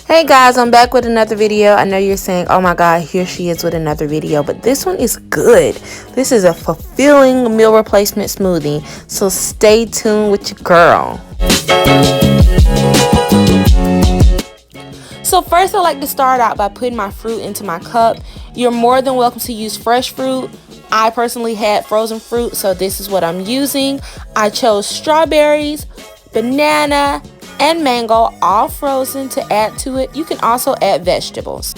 Hey guys, I'm back with another video. I know you're saying, oh my god, here she is with another video, but this one is good. This is a fulfilling meal replacement smoothie, so stay tuned with your girl. So first, I like to start out by putting my fruit into my cup. You're more than welcome to use fresh fruit. I personally had frozen fruit, so this is what I'm using. I chose strawberries, banana, and mango, all frozen, to add to it. You can also add vegetables.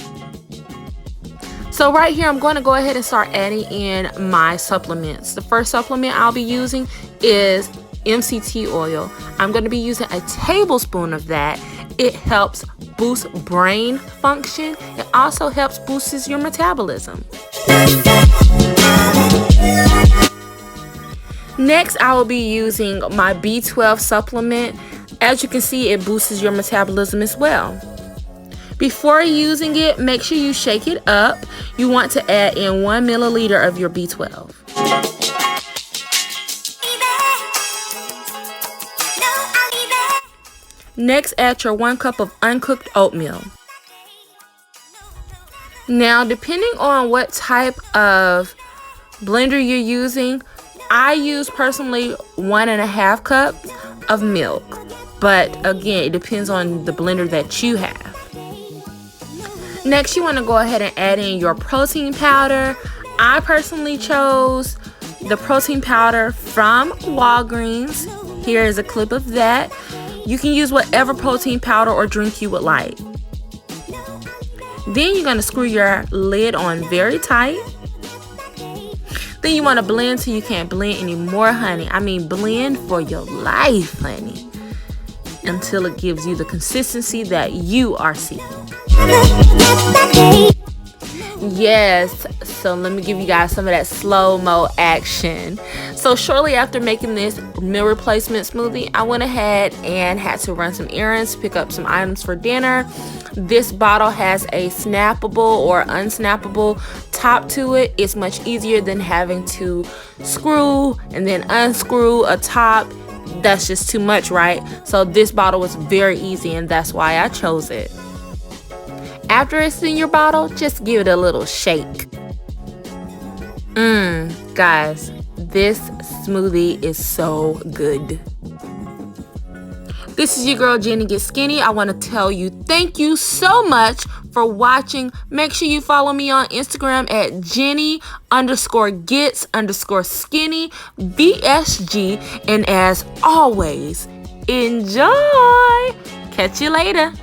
So right here, I'm going to go ahead and start adding in my supplements. The first supplement I'll be using is MCT oil. I'm going to be using a tablespoon of that. It helps boost brain function. It also helps boost your metabolism. Next, I will be using my B12 supplement. As you can see, it boosts your metabolism as well. Before using it, make sure you shake it up. You want to add in 1 milliliter of your B12. Next, add your 1 cup of uncooked oatmeal. Now, depending on what type of blender you're using, I use personally 1.5 cups of milk. But again, it depends on the blender that you have. Next, you want to go ahead and add in your protein powder. I personally chose the protein powder from Walgreens. Here is a clip of that. You can use whatever protein powder or drink you would like. Then you're going to screw your lid on very tight. Then you want to blend till you can't blend anymore, honey. I mean, blend for your life, honey, until it gives you the consistency that you are seeking. Yes, so let me give you guys some of that slow-mo action. So shortly after making this meal replacement smoothie, I went ahead and had to run some errands, pick up some items for dinner. This bottle has a snappable or unsnappable top to it. It's much easier than having to screw and then unscrew a top. That's just too much, right? So this bottle was very easy, and that's why I chose it. After it's in your bottle, just give it a little shake. Guys, this smoothie is so good. This is your girl Jenny Get Skinny. I want to tell you thank you so much for watching. Make sure you follow me on Instagram at Jenny_gets_skinny BSG. And as always, enjoy. Catch you later.